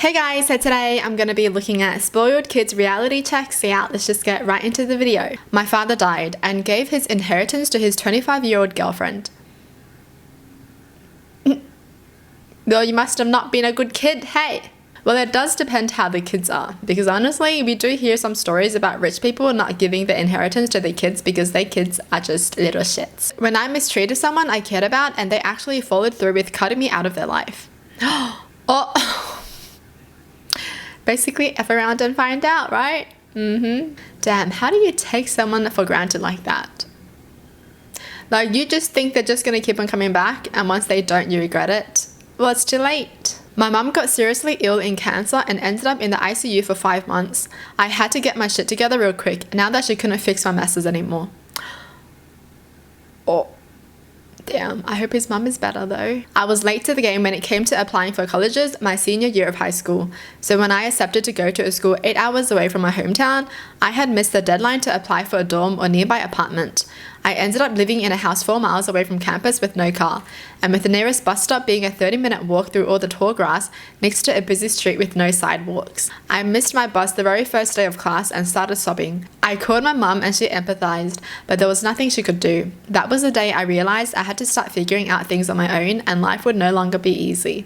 Hey guys, so today I'm going to be looking at spoiled kids reality checks. So yeah, let's just get right into the video. My father died and gave his inheritance to his 25-year-old girlfriend. Well, you must have not been a good kid, hey! Well, it does depend how the kids are, because honestly, we do hear some stories about rich people not giving the inheritance to their kids because their kids are just little shits. When I mistreated someone I cared about and they actually followed through with cutting me out of their life. Oh! Basically, F around and find out, right? Damn, how do you take someone for granted like that? Like, you just think they're just gonna keep on coming back, and once they don't, you regret it? Well, it's too late. My mum got seriously ill in cancer and ended up in the ICU for 5 months. I had to get my shit together real quick now that she couldn't fix my messes anymore. Oh. Damn, I hope his mum is better though. I was late to the game when it came to applying for colleges my senior year of high school. So when I accepted to go to a school 8 hours away from my hometown, I had missed the deadline to apply for a dorm or nearby apartment. I ended up living in a house 4 miles away from campus with no car, and with the nearest bus stop being a 30-minute walk through all the tall grass next to a busy street with no sidewalks. I missed my bus the very first day of class and started sobbing. I called my mum and she empathized, but there was nothing she could do. That was the day I realized I had to start figuring out things on my own and life would no longer be easy.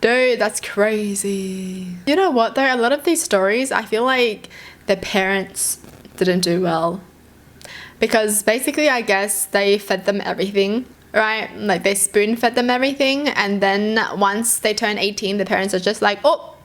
Dude, that's crazy. You know what though, a lot of these stories, I feel like the parents didn't do well. Because basically, I guess they fed them everything, right? Like they spoon fed them everything. And then once they turn 18, the parents are just like, oh,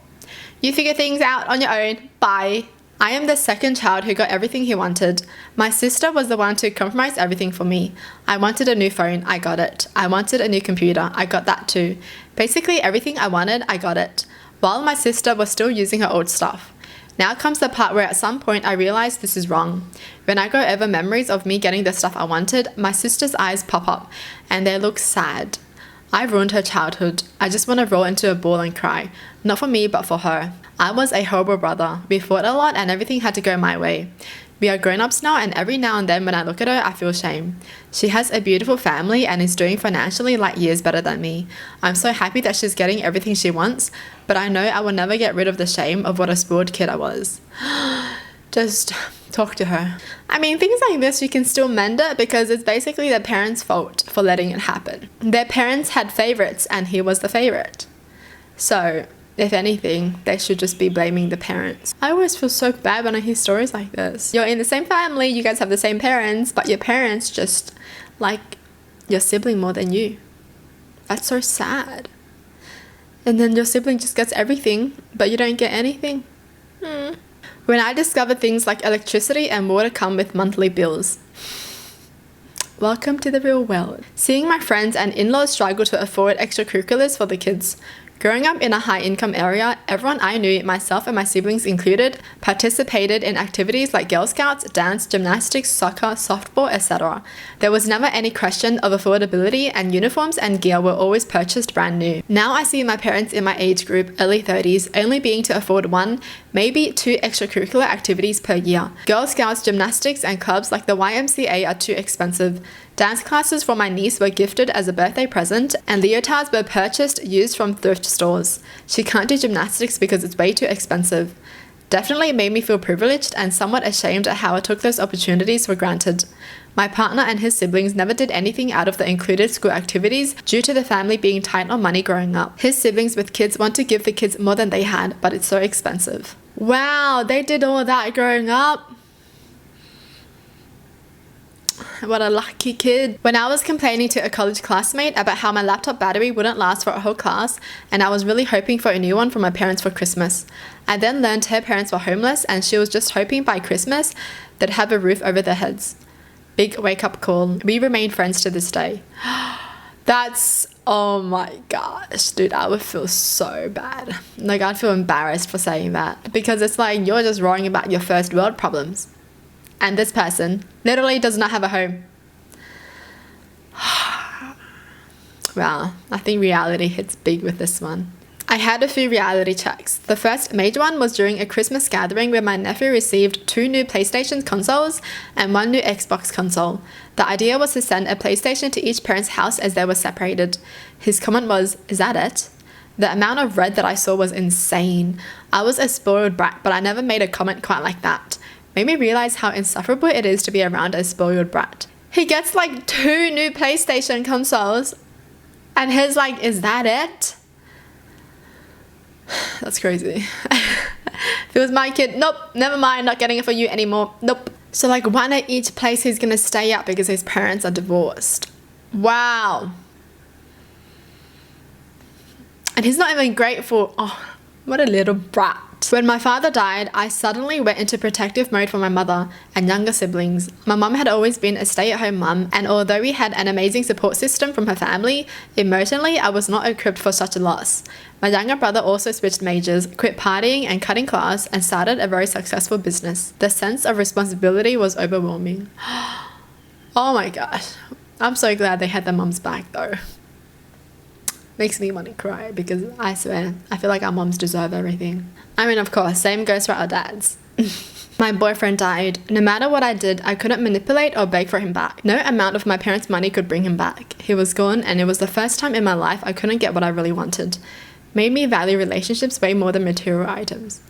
you figure things out on your own. Bye. I am the second child who got everything he wanted. My sister was the one to compromise everything for me. I wanted a new phone. I got it. I wanted a new computer. I got that too. Basically, everything I wanted, I got it. While my sister was still using her old stuff. Now comes the part where at some point I realized this is wrong. When I go over memories of me getting the stuff I wanted, my sister's eyes pop up and they look sad. I ruined her childhood. I just want to roll into a ball and cry. Not for me, but for her. I was a horrible brother. We fought a lot and everything had to go my way. We are grown-ups now and every now and then when I look at her, I feel shame. She has a beautiful family and is doing financially like years better than me. I'm so happy that she's getting everything she wants, but I know I will never get rid of the shame of what a spoiled kid I was. Just talk to her. I mean, things like this, you can still mend it because it's basically their parents' fault for letting it happen. Their parents had favorites and he was the favorite. So, if anything, they should just be blaming the parents. I always feel so bad when I hear stories like this. You're in the same family, you guys have the same parents, but your parents just like your sibling more than you. That's so sad. And then your sibling just gets everything, but you don't get anything. When I discovered things like electricity and water come with monthly bills. Welcome to the real world. Seeing my friends and in-laws struggle to afford extracurriculars for the kids. Growing up in a high-income area, everyone I knew, myself and my siblings included, participated in activities like Girl Scouts, dance, gymnastics, soccer, softball, etc. There was never any question of affordability and uniforms and gear were always purchased brand new. Now I see my parents in my age group, early 30s, only being to afford 1, maybe 2 extracurricular activities per year. Girl Scouts, gymnastics and clubs like the YMCA are too expensive. Dance classes for my niece were gifted as a birthday present, and leotards were purchased used from thrift stores. She can't do gymnastics because it's way too expensive. Definitely made me feel privileged and somewhat ashamed at how I took those opportunities for granted. My partner and his siblings never did anything out of the included school activities due to the family being tight on money growing up. His siblings with kids want to give the kids more than they had, but it's so expensive. Wow, they did all that growing up. What a lucky kid. When I was complaining to a college classmate about how my laptop battery wouldn't last for a whole class and I was really hoping for a new one from my parents for Christmas. I then learned her parents were homeless and she was just hoping by Christmas they'd have a roof over their heads. Big wake-up call. We remain friends to this day. That's, oh my gosh, dude, I would feel so bad. Like, I'd feel embarrassed for saying that because it's like you're just worrying about your first world problems. And this person literally does not have a home. Wow, I think reality hits big with this one. I had a few reality checks. The first major one was during a Christmas gathering where my nephew received 2 new PlayStation consoles and 1 new Xbox console. The idea was to send a PlayStation to each parent's house as they were separated. His comment was, "Is that it?" The amount of red that I saw was insane. I was a spoiled brat, but I never made a comment quite like that. Made me realize how insufferable it is to be around a spoiled brat. He gets like 2 new PlayStation consoles, and he's like, is that it? That's crazy. If it was my kid, nope, never mind, not getting it for you anymore, nope. So like one at each place he's gonna stay at because his parents are divorced. Wow. And he's not even grateful. Oh, what a little brat. When my father died, I suddenly went into protective mode for my mother and younger siblings. My mum had always been a stay-at-home mum, and although we had an amazing support system from her family, emotionally I was not equipped for such a loss. My younger brother also switched majors, quit partying and cutting class, and started a very successful business. The sense of responsibility was overwhelming. Oh my gosh. I'm so glad they had their mums back though. Makes me want to cry because I swear, I feel like our moms deserve everything. I mean, of course, same goes for our dads. My boyfriend died. No matter what I did, I couldn't manipulate or beg for him back. No amount of my parents' money could bring him back. He was gone, and it was the first time in my life I couldn't get what I really wanted. Made me value relationships way more than material items.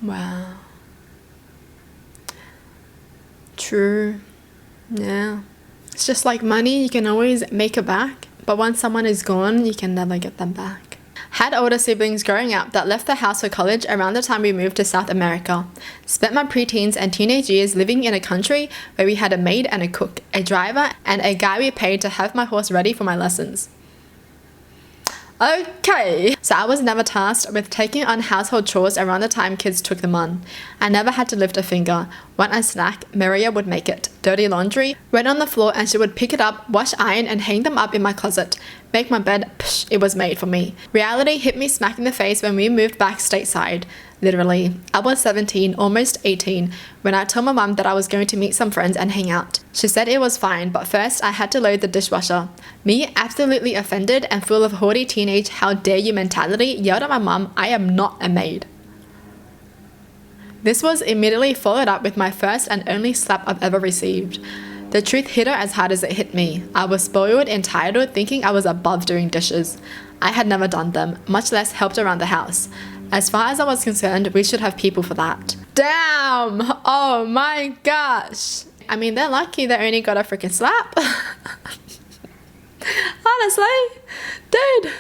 Wow. True. Yeah. It's just like money, you can always make it back, but once someone is gone, you can never get them back. Had older siblings growing up that left the house for college around the time we moved to South America. Spent my preteens and teenage years living in a country where we had a maid and a cook, a driver, and a guy we paid to have my horse ready for my lessons. Okay, so I was never tasked with taking on household chores around the time kids took them on. I never had to lift a finger. Want a snack? Maria would make it. Dirty laundry? Went on the floor and she would pick it up, wash, iron, and hang them up in my closet. Make my bed? Psh, it was made for me. Reality hit me smack in the face when we moved back stateside. Literally. I was 17, almost 18, when I told my mum that I was going to meet some friends and hang out. She said it was fine, but first I had to load the dishwasher. Me, absolutely offended and full of haughty teenage how dare you mentality, yelled at my mum, I am not a maid. This was immediately followed up with my first and only slap I've ever received. The truth hit her as hard as it hit me. I was spoiled, entitled, thinking I was above doing dishes. I had never done them, much less helped around the house. As far as I was concerned, we should have people for that. Damn! Oh my gosh! I mean, they're lucky they only got a freaking slap. Honestly, dude.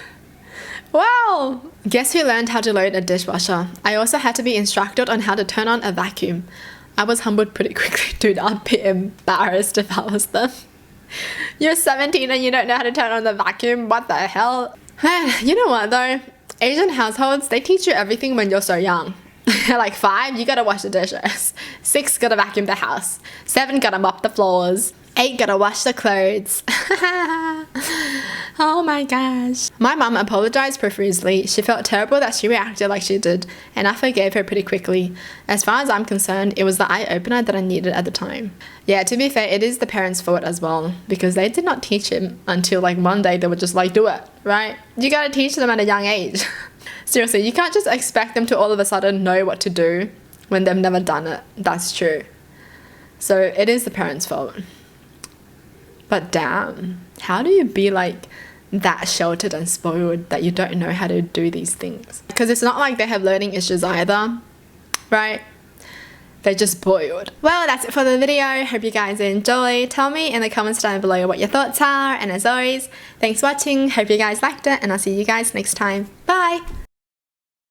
Wow! Guess who learned how to load a dishwasher? I also had to be instructed on how to turn on a vacuum. I was humbled pretty quickly, dude. I'd be embarrassed if I was them. You're 17 and you don't know how to turn on the vacuum? What the hell? You know what though? Asian households, they teach you everything when you're so young. Like 5, you gotta wash the dishes. 6, gotta vacuum the house. 7, gotta mop the floors. 8, gotta wash the clothes. Oh my gosh. My mum apologized profusely. She felt terrible that she reacted like she did, and I forgave her pretty quickly. As far as I'm concerned, it was the eye-opener that I needed at the time. Yeah, to be fair, it is the parents' fault as well, because they did not teach him until like one day they were just like, do it, right? You gotta teach them at a young age. Seriously, you can't just expect them to all of a sudden know what to do when they've never done it. That's true. So it is the parents' fault. But damn, how do you be like that sheltered and spoiled that you don't know how to do these things? Because it's not like they have learning issues either, right? They're just spoiled. Well, that's it for the video. Hope you guys enjoyed. Tell me in the comments down below what your thoughts are. And as always, thanks for watching. Hope you guys liked it, and I'll see you guys next time. Bye!